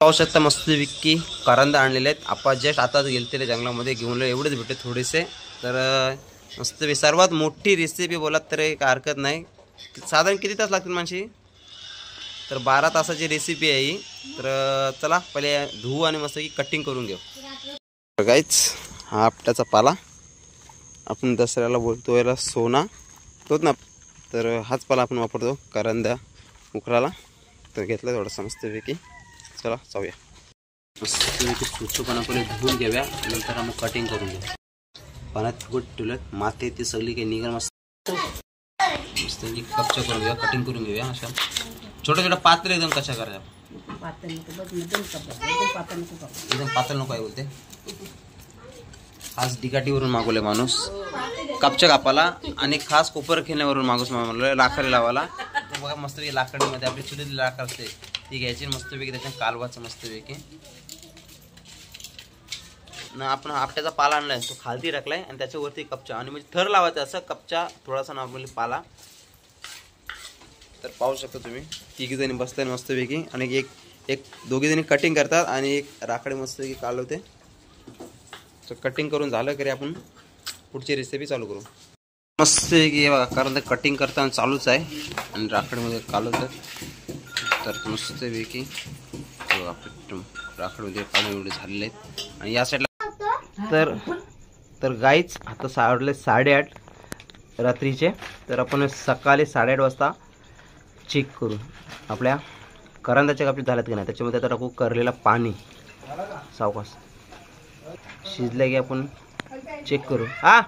पाहू शकता मस्तपैकी करंदा आणलेले आहेत. आपण जस्ट आताच गेलते जंगलामध्ये घेऊन एवढेच भेटते थोडेसे. तर मस्त सर्वात मोठी रेसिपी बोलात तर काय हरकत नाही. साधारण किती तास लागतील माणशी? तर 12 तासाची रेसिपी आहे ही. तर चला पहिले धुवू आणि मस्तपैकी कटिंग करून घेऊ. गाईच हा आपट्याचा पाला आपण दसऱ्याला बोलतो याला सोना तोच ना. तर हाच पाला आपण वापरतो करंद्या उकराला. तर घेतला थोडासा मस्तपैकी. चला जाऊया. मस्तपैकी स्वच्छपणा पहिले धुवून घेऊया नंतर मग कटिंग करून घेऊ. पाण्यात फुगत ठेवलं माती ती सगळी काही निघाल मस्तपैकी कपच्या करून घेऊया कटिंग करून घेऊया. अशा छोट्या छोट्या पात्र एकदम कशा करायच्या एकदम पातळ नको आहे बोलते. खास डिकाटीवरून मागवले माणूस कापच्या कापाला आणि खास कोपर खेळण्यावरून माणूस मागवलं लाकडी लावायला. तर बघा मस्तपैकी लाकडीमध्ये आपली चुलीतली लाकड असते ती घ्यायची मस्तपैकी त्याच्या कालवाचं मस्तपैकी ना. आपण आपट्याचा पाला आणलाय तो खालती टाकलाय आणि त्याच्यावरती कपचा आणि म्हणजे थर लावायचा असं कपचा थोडासा नॉर्मली पाला. तर पाहू शकता तुम्ही तिघी जणी बसतात मस्तपैकी आणि एक दोघी जणी कटिंग करतात आणि एक राखडी मस्तपैकी कालवते. तर कटिंग करून झालं की आपण पुढची रेसिपी चालू करू. मस्तपैकी बघा कारण ते कटिंग करताना चालूच आहे आणि राखडीमध्ये कालवतात. तर मस्तपैकी राखडीमध्ये कालवून एवढे झालेले आहेत. आणि या साईडला तर गाईच आता साडले 8:30 रात्रीचे. तर आपण सकाळी 8:30 वाजता चेक करू आपल्या करंदाच्या कापी झाल्यात की नाही. त्याच्यामध्ये आता टाकू करलेला पाणी सावकाश शिजले की आपण चेक करू. हा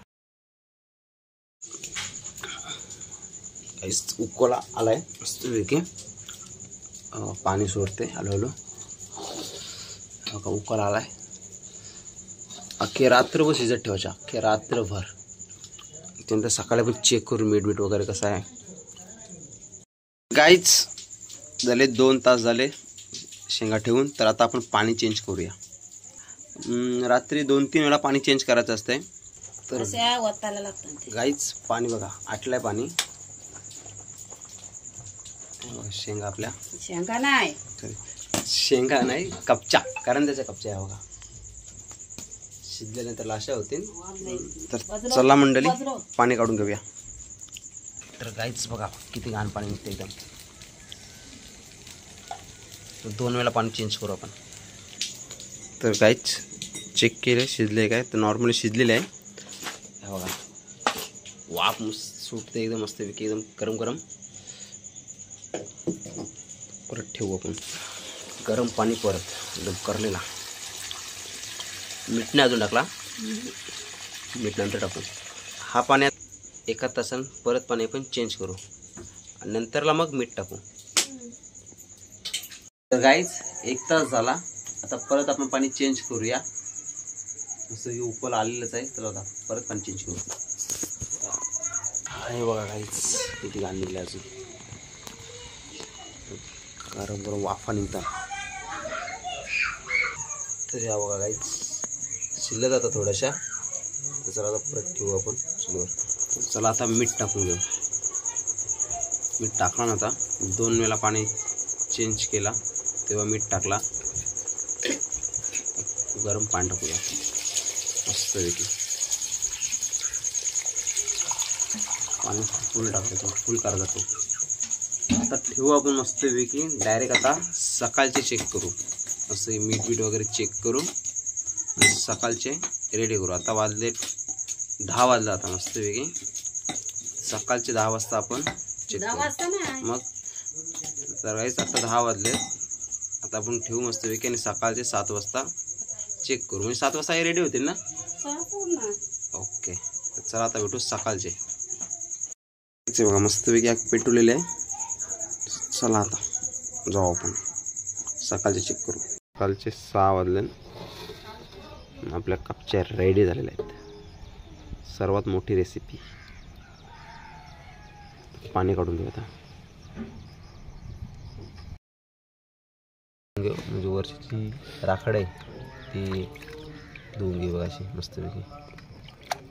उकळा आलाय मस्तपैकी पाणी सोडते हळूहळू. उकळा आलाय. अख्खी रात्रभर शिजत ठेवायच्या अख्खी रात्रभर. त्यानंतर सकाळी पण चेक करू मीठ वगैरे कसं आहे. गाईच झाले 2 तास झाले शेंगा ठेवून. तर आता आपण पाणी चेंज करूया. रात्री 2-3 वेळा पाणी चेंज करायचं असतंय. तर गाईच पाणी बघा आटलंय पाणी. शेंगा आपल्या शेंगा नाही कपच्या करंद्याच्या कपच्या आहे बघा. शिजल्यानंतर लाशा होतील. तर चला मंडळी पाणी काढून घेऊया. तर गाईच बघा किती घाण पाणी निघते एकदम. 2 वेळा पाणी चेंज करू आपण. तर गाईच चेक केले शिजले काय तर नॉर्मली शिजलेले आहे. हे बघा वाफ सुटते एकदम मस्तपैकी एकदम गरम गरम. परत ठेवू आपण गरम पाणी परत एकदम करलेला. मीठ नाही अजून टाकला मीठ नंतर टाकू. हा पाण्यात 1 तासानं परत पाणी आपण चेंज करू आणि नंतरला मग मीठ टाकू. तर गाईज 1 तास झाला. आता परत आपण पाणी चेंज करूया. असं उकल आलेलंच आहे. तर आता परत पाणी चेंज करू. हे बघा गाईज किती घाण निघले अजून गरम गरम वाफा निघतात. तर या बघा गाईज शिल्लक आता थोड्याशा. तर चला आता परत ठेवू आपण चुलीवर. चला आता मीठ टाकून घेऊ. मीठ टाकला ना आता 2 वेळा पाणी चेंज केला तेव्हा मीठ टाकला. गरम पाणी टाकूया मस्तपैकी. पाणी फुल टाकतो फुल करा जातो. आता ठेवू आपण मस्तपैकी. डायरेक्ट आता सकाळचे चेक करू. असं मीठ वगैरे चेक करू आणि सकाळचे रेडी करू. आता वाजले 10 वाजले. आता मस्तपैकी सकाळचे 10 वाजता आपण चेक करू. मग तर गाईस आता 10 वाजले. आता आपण ठेवू मस्तपैकी आणि सकाळचे 7 वाजता चेक करू. म्हणजे 7 वाजता हे रेडी होतील ना. ओके तर चला आता भेटू सकाळचे. बघा मस्तपैकी पेटवलेले आहे. चला आता जाऊ आपण सकाळचे चेक करू. सकाळचे 6 वाजले. आपल्या कपच्या रेडी झालेल्या आहेत. सर्वात मोठी रेसिपी. पाणी काढून घेऊ आता. म्हणजे वरची राखड आहे ती धुवून घेऊ अशी मस्तपैकी.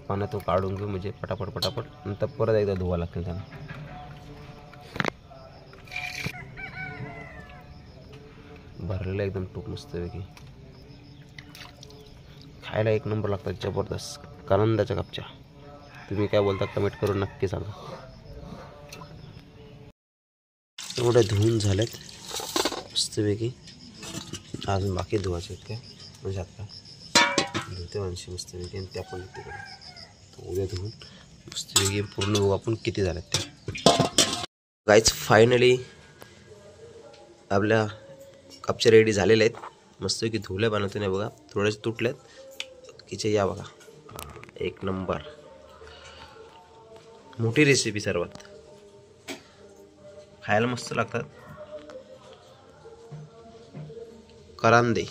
पाण्यात तो काढून घेऊ म्हणजे पटापट पटापट. नंतर परत एकदा धुवा लागतील त्यांना. भरलेलं एकदम टूप मस्तपैकी. खायला एक नंबर लागतात, जबरदस्त करंदाच्या कपच्या. तुम्ही काय बोलता कमेंट करून नक्की सांगा. एवढे धुवून झालेत मस्तपैकी. अजून बाकी धुवायचे आहेत काय, म्हणजे आता धुते माणशी मस्तपैकी आणि त्या पण तिकडे उद्या धुवून मस्तपैकी पूर्ण बघू आपण किती झालेत ते. गाईज फायनली आपल्या कपचे रेडी झालेले आहेत. मस्तपैकी धुवल्या बनवते नाही बघा, थोडेसे तुटलेत बाकीचे. या बघा एक नंबर मोठी रेसिपी, सर्वात खायला मस्त लागतात. करांदे,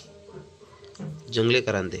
जंगली करांदे.